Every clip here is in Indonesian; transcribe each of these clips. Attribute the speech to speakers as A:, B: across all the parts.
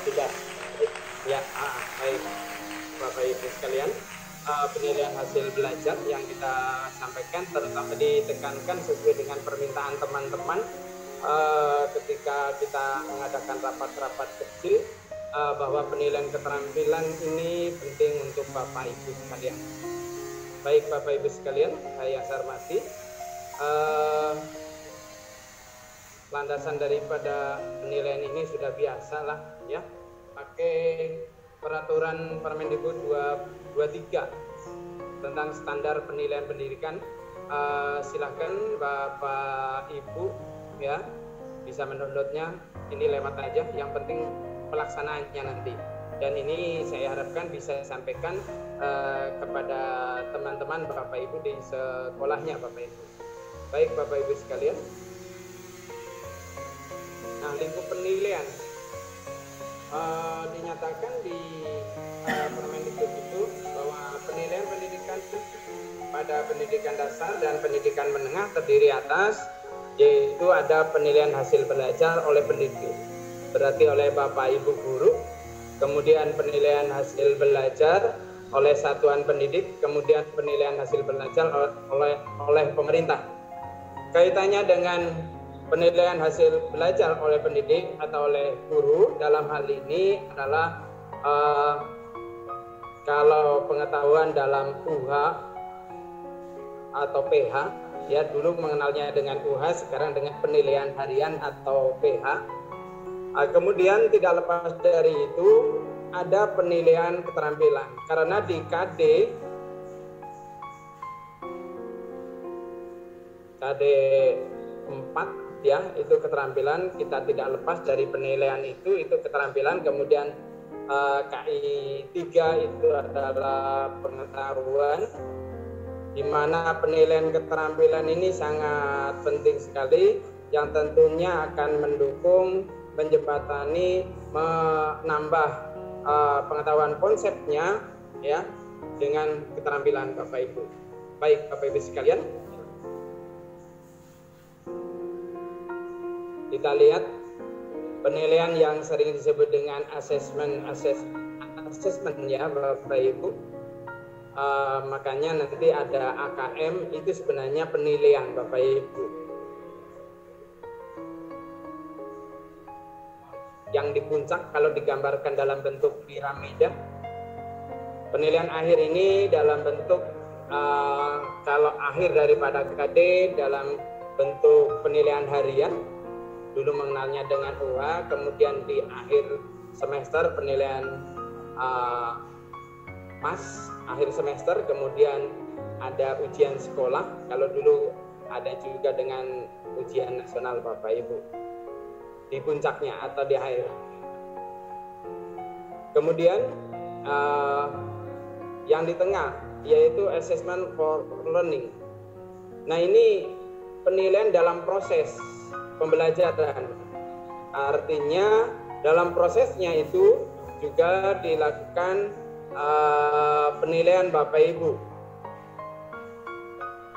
A: Sudah. Ya, baik Bapak Ibu sekalian, penilaian hasil belajar yang kita sampaikan terutama ditekankan sesuai dengan permintaan teman-teman ketika kita mengadakan rapat-rapat kecil, bahwa penilaian keterampilan ini penting untuk Bapak Ibu sekalian. Baik Bapak Ibu sekalian, saya hormati, landasan daripada penilaian ini sudah biasa lah ya, pakai peraturan Permendikbud 223 tentang standar penilaian pendidikan. Silahkan Bapak Ibu ya bisa mendownloadnya, ini lewat aja, yang penting pelaksanaannya nanti. Dan ini saya harapkan bisa sampaikan kepada teman-teman Bapak Ibu di sekolahnya Bapak Ibu. Baik Bapak Ibu sekalian, nah lingkup penilaian dinyatakan di Permendikbud itu bahwa penilaian pendidikan pada pendidikan dasar dan pendidikan menengah terdiri atas, yaitu ada penilaian hasil belajar oleh pendidik, berarti oleh Bapak Ibu guru, kemudian penilaian hasil belajar oleh satuan pendidik, kemudian penilaian hasil belajar oleh pemerintah. Kaitannya dengan penilaian hasil belajar oleh pendidik atau oleh guru dalam hal ini adalah kalau pengetahuan dalam UH atau PH ya, dulu mengenalnya dengan UH, sekarang dengan penilaian harian atau PH. Kemudian tidak lepas dari itu ada penilaian keterampilan, karena di KD 4 ya, itu keterampilan, kita tidak lepas dari penilaian itu keterampilan. Kemudian KI 3 itu adalah pengetahuan, di mana penilaian keterampilan ini sangat penting sekali, yang tentunya akan mendukung, menjembatani, menambah pengetahuan konsepnya ya dengan keterampilan Bapak Ibu. Baik Bapak Ibu sekalian, kita lihat penilaian yang sering disebut dengan assessment ya Bapak Ibu. Makanya nanti ada AKM, itu sebenarnya penilaian Bapak Ibu, yang di puncak kalau digambarkan dalam bentuk piramida. Penilaian akhir ini dalam bentuk kalau akhir daripada KD dalam bentuk penilaian harian, dulu mengenalnya dengan UH, kemudian di akhir semester penilaian PAS akhir semester, kemudian ada ujian sekolah, kalau dulu ada juga dengan ujian nasional Bapak Ibu di puncaknya atau di akhir. Kemudian yang di tengah yaitu assessment for learning. Nah ini penilaian dalam proses pembelajaran, artinya dalam prosesnya itu juga dilakukan penilaian Bapak Ibu,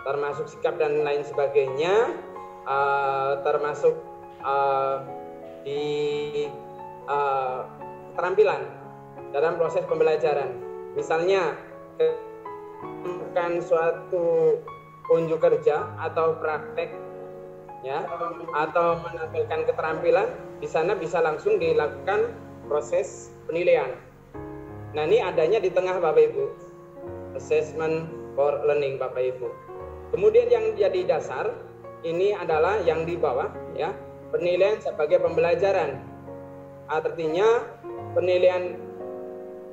A: termasuk sikap dan lain sebagainya, termasuk di keterampilan dalam proses pembelajaran. Misalnya bukan suatu unjuk kerja atau praktek ya, atau menampilkan keterampilan, di sana bisa langsung dilakukan proses penilaian. Nah ini adanya di tengah Bapak Ibu, assessment for learning Bapak Ibu. Kemudian yang jadi dasar ini adalah yang di bawah ya, penilaian sebagai pembelajaran. Artinya penilaian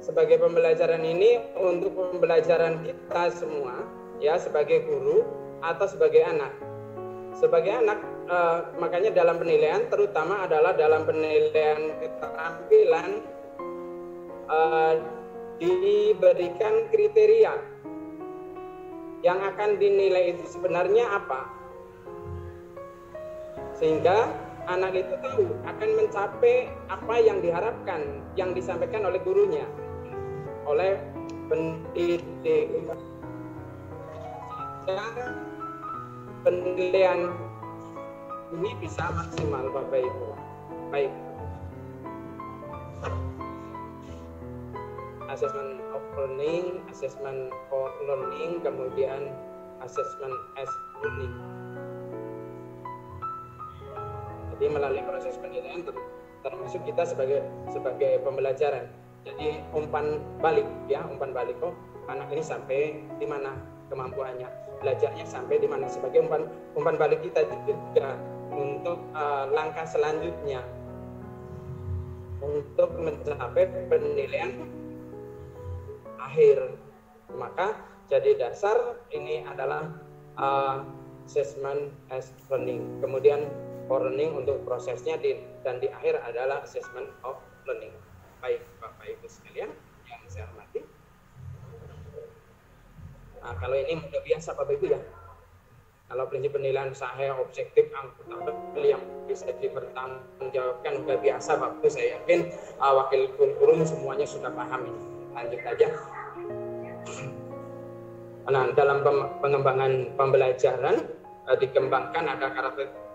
A: sebagai pembelajaran ini untuk pembelajaran kita semua ya, sebagai guru atau sebagai anak. Sebagai anak, makanya dalam penilaian, terutama adalah dalam penilaian keterampilan, diberikan kriteria yang akan dinilai itu sebenarnya apa, sehingga anak itu tahu akan mencapai apa yang diharapkan, yang disampaikan oleh gurunya, oleh pendidik. Penilaian ini bisa maksimal Bapak Ibu. Baik. Assessment of learning, assessment for learning, kemudian assessment as learning. Jadi melalui proses penilaian termasuk kita sebagai pembelajaran. Jadi umpan balik ya, umpan balik. Oh, anak ini sampai di mana kemampuannya, belajarnya sampai di mana, sebagai umpan balik kita juga untuk langkah selanjutnya untuk mencapai penilaian akhir. Maka jadi dasar ini adalah assessment as learning. Kemudian for learning untuk prosesnya dan di akhir adalah assessment of learning. Baik Bapak Ibu sekalian yang saya hormati. Nah, kalau ini mudah biasa Bapak Ibu ya. Kalau prinsip penilaian sahih, objektif, akuntabel yang bisa dipertanggungjawabkan udah biasa Bapak Ibu. Saya yakin wakil guru semuanya sudah paham ini. Lanjut aja. Nah, dalam pengembangan pembelajaran dikembangkan ada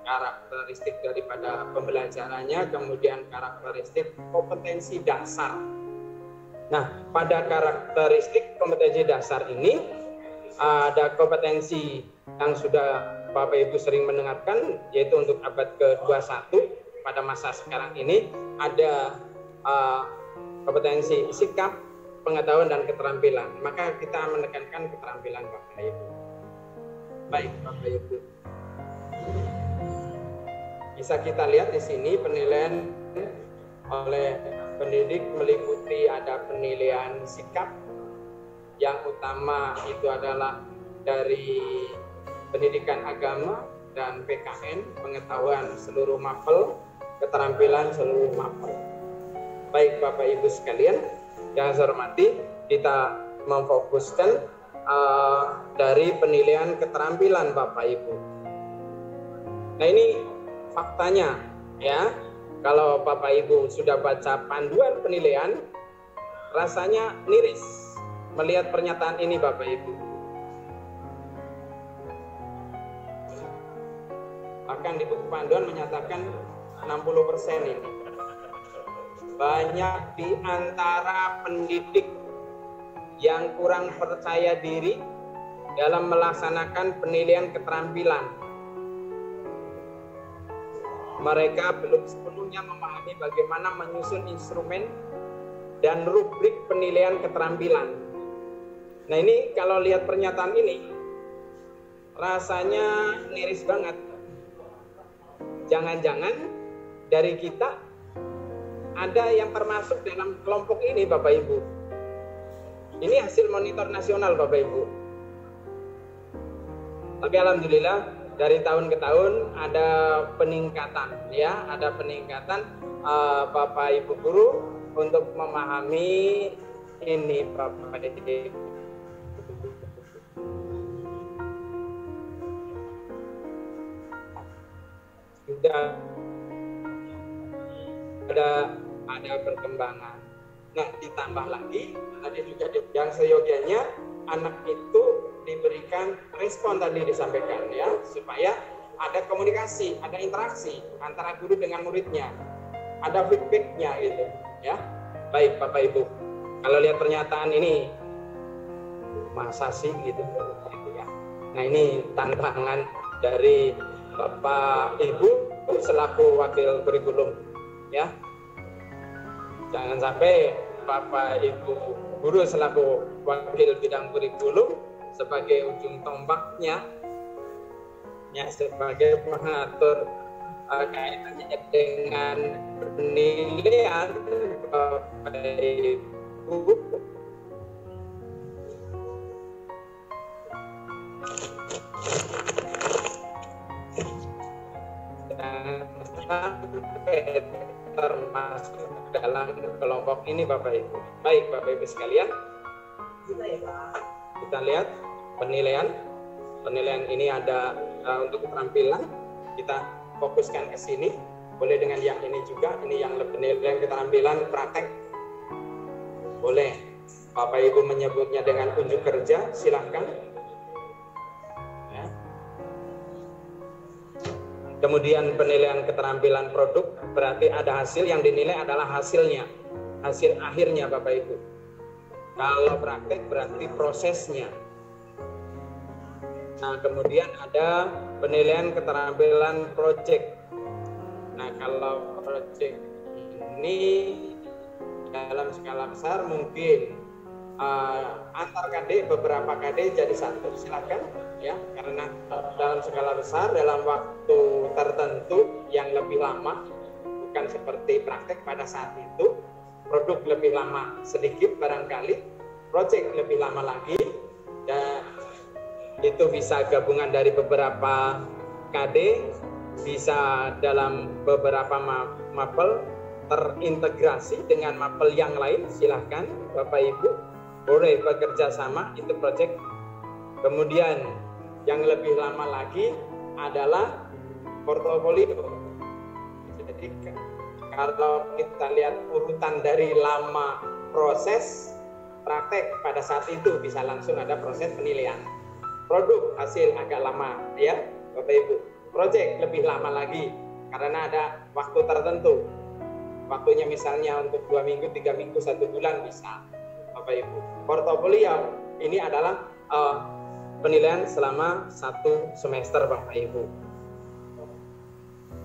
A: karakteristik daripada pembelajarannya, kemudian karakteristik kompetensi dasar. Nah, pada karakteristik kompetensi dasar ini ada kompetensi yang sudah Bapak Ibu sering mendengarkan, yaitu untuk abad ke-21 pada masa sekarang ini ada kompetensi sikap, pengetahuan dan keterampilan. Maka kita menekankan keterampilan Bapak Ibu. Baik Bapak Ibu. Bisa kita lihat di sini penilaian oleh pendidik meliputi ada penilaian sikap, yang utama itu adalah dari pendidikan agama dan PKN, pengetahuan seluruh mapel, keterampilan seluruh mapel. Baik Bapak Ibu sekalian yang saya hormati, kita memfokuskan dari penilaian keterampilan Bapak Ibu. Nah, ini faktanya ya, kalau Bapak Ibu sudah baca panduan penilaian, rasanya miris melihat pernyataan ini Bapak Ibu. Bahkan di buku panduan menyatakan 60% ini. Banyak di antara pendidik yang kurang percaya diri dalam melaksanakan penilaian keterampilan. Mereka belum sepenuhnya memahami bagaimana menyusun instrumen dan rubrik penilaian keterampilan. Nah, ini kalau lihat pernyataan ini rasanya miris banget. Jangan-jangan dari kita ada yang termasuk dalam kelompok ini Bapak Ibu. Ini hasil monitor nasional Bapak Ibu. Tapi alhamdulillah dari tahun ke tahun ada peningkatan ya, ada peningkatan Bapak Ibu guru untuk memahami ini Bapak Ibu. Sudah ada perkembangan. Nah, ditambah lagi tadi juga yang seyogianya anak itu diberikan respon tadi disampaikan ya, supaya ada komunikasi, ada interaksi antara guru dengan muridnya, ada feedbacknya gitu ya. Baik Bapak Ibu, kalau lihat pernyataan ini masa sih gitu ya. Nah, ini tantangan dari Bapak Ibu selaku wakil kurikulum ya. Jangan sampai Bapak Ibu guru selaku wakil bidang kurikulum sebagai ujung tombaknya ya, sebagai pengatur kaitannya dengan penilaian Bapak Ibu sampai termasuk dalam kelompok ini Bapak Ibu. Baik Bapak Ibu sekalian, kita lihat penilaian ini ada untuk keterampilan, kita fokuskan ke sini. Boleh dengan yang ini juga, ini yang penilaian keterampilan praktek. Boleh Bapak Ibu menyebutnya dengan unjuk kerja, silahkan. Kemudian penilaian keterampilan produk berarti ada hasil, yang dinilai adalah hasilnya, hasil akhirnya Bapak Ibu. Kalau praktek berarti prosesnya. Nah, kemudian ada penilaian keterampilan project. Nah, kalau project ini dalam skala besar mungkin antar KD, beberapa KD jadi satu, silakan ya, karena dalam skala besar dalam waktu tertentu yang lebih lama, bukan seperti praktek pada saat itu. Produk lebih lama sedikit barangkali, project lebih lama lagi, dan itu bisa gabungan dari beberapa KD, bisa dalam beberapa mapel terintegrasi dengan mapel yang lain. Silahkan Bapak Ibu boleh bekerja sama, itu project. Kemudian yang lebih lama lagi adalah portofolio. Jadi kalau kita lihat urutan dari lama proses praktek, pada saat itu bisa langsung ada proses penilaian. Produk hasil agak lama ya Bapak Ibu. Project lebih lama lagi karena ada waktu tertentu. Waktunya misalnya untuk 2 minggu, 3 minggu, 1 bulan bisa Bapak Ibu. Portofolio ini adalah penilaian selama 1 semester Bapak Ibu.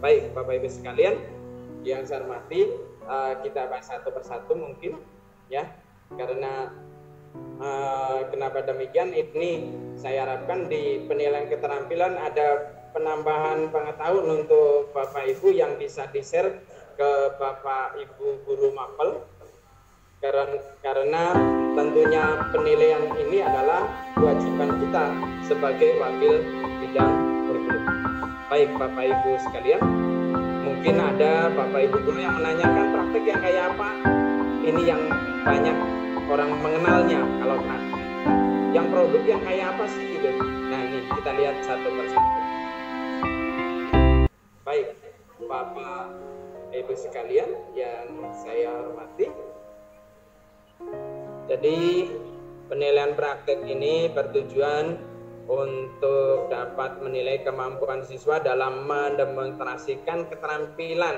A: Baik Bapak Ibu sekalian yang saya hormati, kita bahas satu persatu mungkin ya, karena kenapa demikian, ini saya harapkan di penilaian keterampilan ada penambahan pengetahuan untuk Bapak Ibu yang bisa di-share ke Bapak Ibu guru mapel, karena tentunya penilaian ini adalah kewajiban kita sebagai wakil bidang kurikulum. Baik Bapak Ibu sekalian, mungkin ada Bapak Ibu guru yang menanyakan praktek yang kayak apa. Ini yang banyak orang mengenalnya kalau praktek. Yang produk yang kayak apa sih gitu. Nah ini kita lihat satu persatu. Baik Bapak Ibu sekalian yang saya hormati, jadi penilaian praktek ini bertujuan untuk dapat menilai kemampuan siswa dalam mendemonstrasikan keterampilan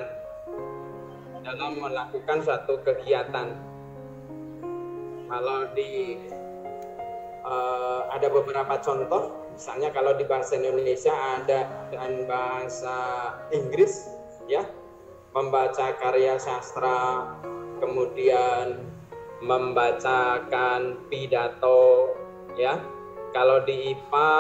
A: dalam melakukan suatu kegiatan. Kalau ada beberapa contoh, misalnya kalau di bahasa Indonesia ada dan bahasa Inggris ya, membaca karya sastra, kemudian membacakan pidato ya. Kalau di IPA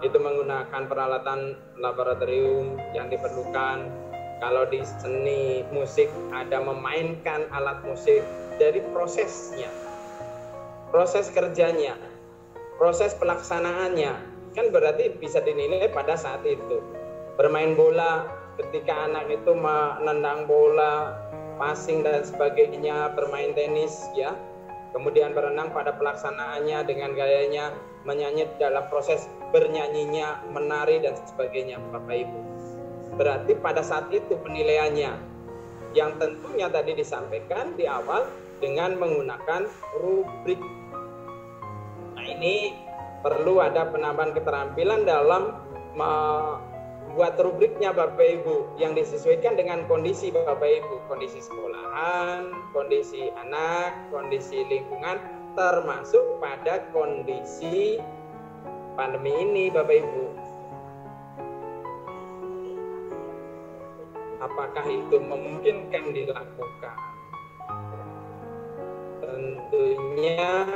A: itu menggunakan peralatan laboratorium yang diperlukan. Kalau di seni musik ada memainkan alat musik. Dari prosesnya, proses kerjanya, proses pelaksanaannya kan berarti bisa dinilai pada saat itu. Bermain bola, ketika anak itu menendang bola, passing dan sebagainya, bermain tenis ya, kemudian berenang pada pelaksanaannya dengan gayanya, menyanyi dalam proses bernyanyinya, menari dan sebagainya Bapak Ibu. Berarti pada saat itu penilaiannya yang tentunya tadi disampaikan di awal dengan menggunakan rubrik. Nah ini perlu ada penambahan keterampilan dalam buat rubriknya Bapak Ibu yang disesuaikan dengan kondisi Bapak Ibu, kondisi sekolahan, kondisi anak, kondisi lingkungan, termasuk pada kondisi pandemi ini Bapak Ibu. Apakah itu memungkinkan dilakukan? Tentunya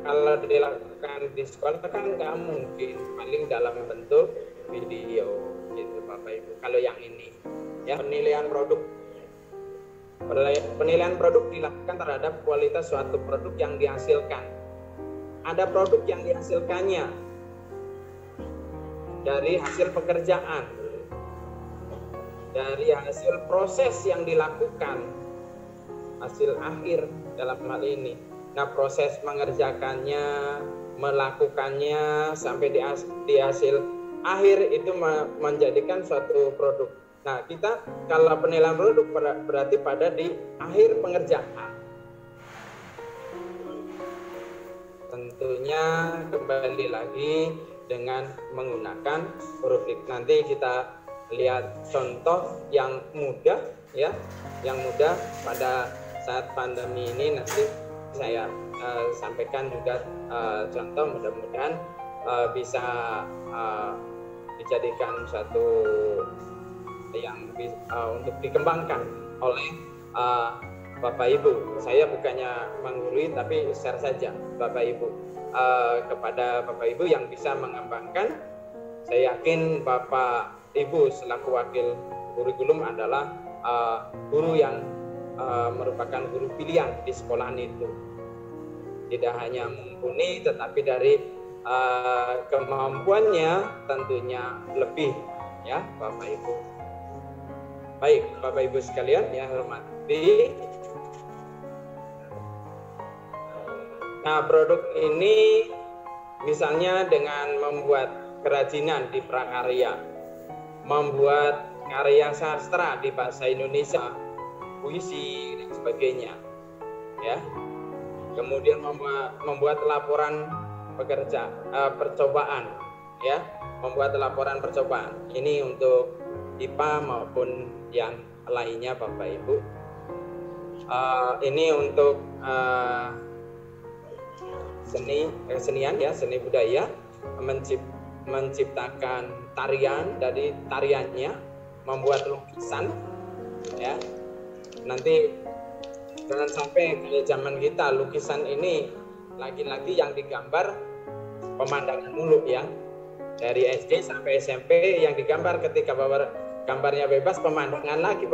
A: kalau dilakukan di sekolah kan nggak mungkin, paling dalam bentuk video gitu Bapak Ibu. Kalau yang ini ya, penilaian produk. Penilaian produk dilakukan terhadap kualitas suatu produk yang dihasilkan. Ada produk yang dihasilkannya dari hasil pekerjaan, dari hasil proses yang dilakukan, hasil akhir dalam hal ini. Nah proses mengerjakannya, melakukannya sampai di hasil akhir itu menjadikan suatu produk. Nah kita kalau penilaian produk berarti pada di akhir pengerjaan. Tentunya kembali lagi dengan menggunakan rubrik. Nanti kita lihat contoh yang mudah ya, yang mudah pada saat pandemi ini. Nanti saya sampaikan juga contoh, mudah-mudahan bisa dijadikan satu yang untuk dikembangkan oleh Bapak Ibu. Saya bukannya menggurui, tapi share saja Bapak Ibu kepada Bapak Ibu yang bisa mengembangkan. Saya yakin Bapak Ibu selaku wakil kurikulum adalah guru yang merupakan guru pilihan di sekolahan itu. Tidak hanya mumpuni, tetapi dari kemampuannya tentunya lebih ya Bapak Ibu. Baik Bapak Ibu sekalian yang hormati. Nah, produk ini misalnya dengan membuat kerajinan di prakarya, membuat karya sastra di bahasa Indonesia, puisi dan sebagainya, ya. Kemudian membuat laporan percobaan, ya, membuat laporan percobaan. Ini untuk IPA maupun yang lainnya, Bapak Ibu. Ini untuk kesenian ya, seni budaya, menciptakan tarian, dari tariannya membuat lukisan ya. Nanti jangan sampai kayak zaman kita lukisan ini lagi-lagi yang digambar pemandangan mulu ya, dari SD sampai SMP yang digambar, ketika gambarnya bebas pemandangan lagi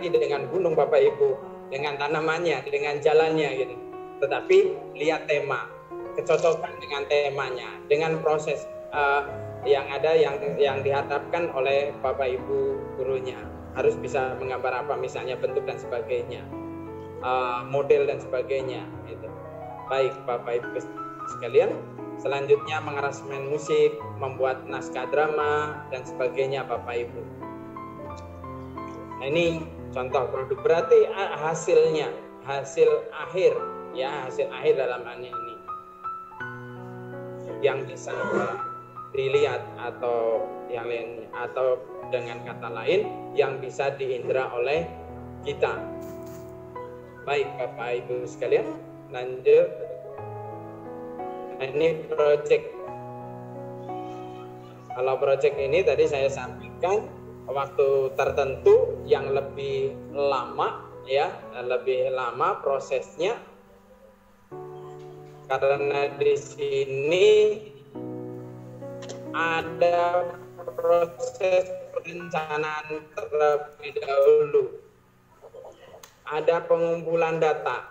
A: dengan gunung Bapak Ibu, dengan tanamannya, dengan jalannya gitu. Tetapi lihat tema, kecocokan dengan temanya, dengan proses yang ada yang diharapkan oleh Bapak Ibu gurunya. Harus bisa menggambar apa, misalnya bentuk dan sebagainya, model dan sebagainya gitu. Baik Bapak Ibu sekalian, selanjutnya mengaransemen musik, membuat naskah drama dan sebagainya Bapak Ibu. Nah, ini contoh produk, berarti hasilnya, hasil akhir ya, hasil akhir dalam hal ini yang bisa dilihat atau yang lain, atau dengan kata lain yang bisa diindra oleh kita. Baik Bapak Ibu sekalian, lanjut. Ini project. Kalau project ini tadi saya sampaikan waktu tertentu yang lebih lama ya, lebih lama prosesnya, karena di sini ada proses perencanaan terlebih dahulu, ada pengumpulan data,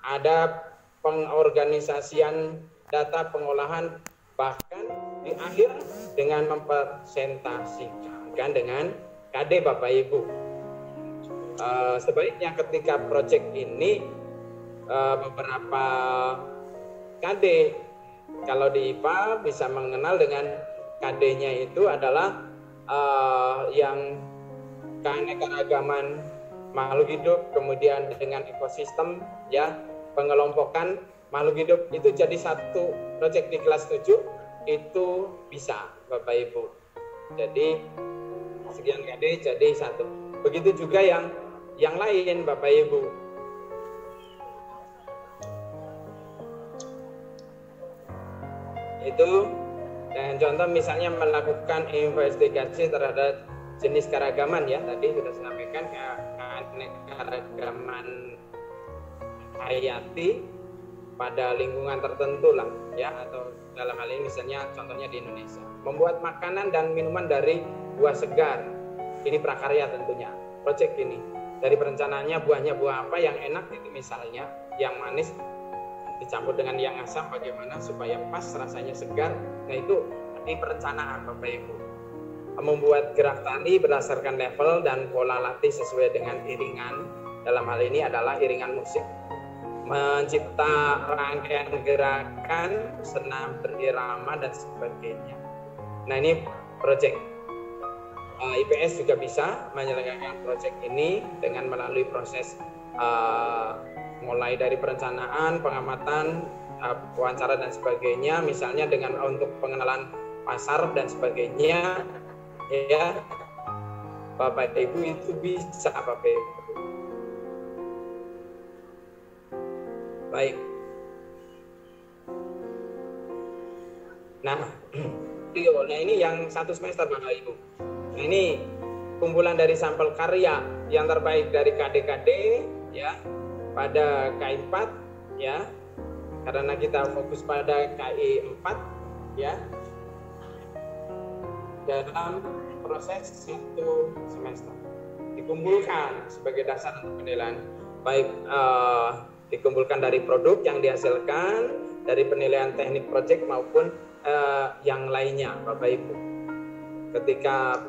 A: ada pengorganisasian data, pengolahan, bahkan di akhir dengan mempresentasikan dengan KD Bapak Ibu. Sebaiknya ketika proyek ini beberapa KD, kalau di IPA bisa mengenal dengan KD-nya itu adalah yang keanekaragaman makhluk hidup, kemudian dengan ekosistem ya, pengelompokan makhluk hidup itu jadi satu proyek di kelas 7 itu bisa Bapak Ibu. Jadi sekian KD jadi satu. Begitu juga yang lain Bapak Ibu. Itu dengan contoh misalnya melakukan investigasi terhadap jenis keragaman ya, tadi sudah saya sampaikan keanekaragaman hayati pada lingkungan tertentu lah ya, atau dalam hal ini misalnya contohnya di Indonesia, membuat makanan dan minuman dari buah segar. Ini prakarya tentunya proyek ini. Dari perencanaannya buahnya buah apa yang enak itu, misalnya yang manis dicampur dengan yang asam, bagaimana supaya pas rasanya segar. Nah itu di perencanaan Bapak Ibu. Membuat gerak tari berdasarkan level dan pola latih sesuai dengan iringan, dalam hal ini adalah iringan musik. Mencipta rangkaian gerakan, senam berirama dan sebagainya. Nah ini proyek. IPS juga bisa menyelenggarakan proyek ini dengan melalui proses mulai dari perencanaan, pengamatan, wawancara dan sebagainya, misalnya dengan untuk pengenalan pasar dan sebagainya, ya Bapak Ibu, itu bisa Bapak Ibu. Baik. Nah, ini yang 1 semester Bapak Ibu. Nah, ini kumpulan dari sampel karya yang terbaik dari KD-KD ya pada KI 4 ya. Karena kita fokus pada KI 4 ya. Dalam proses 1 semester dikumpulkan sebagai dasar untuk penilaian, baik dikumpulkan dari produk yang dihasilkan, dari penilaian teknik proyek maupun yang lainnya Bapak Ibu. Ketika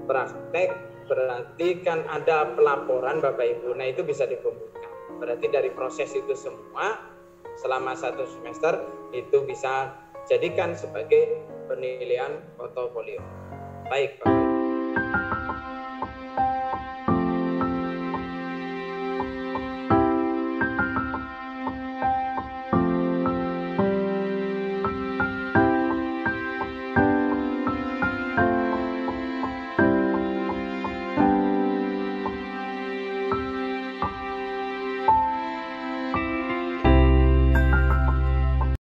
A: praktek berarti kan ada pelaporan Bapak Ibu, nah itu bisa dikumpulkan. Berarti dari proses itu semua selama 1 semester itu bisa jadikan sebagai penilaian portofolio. Baik Bapak Ibu.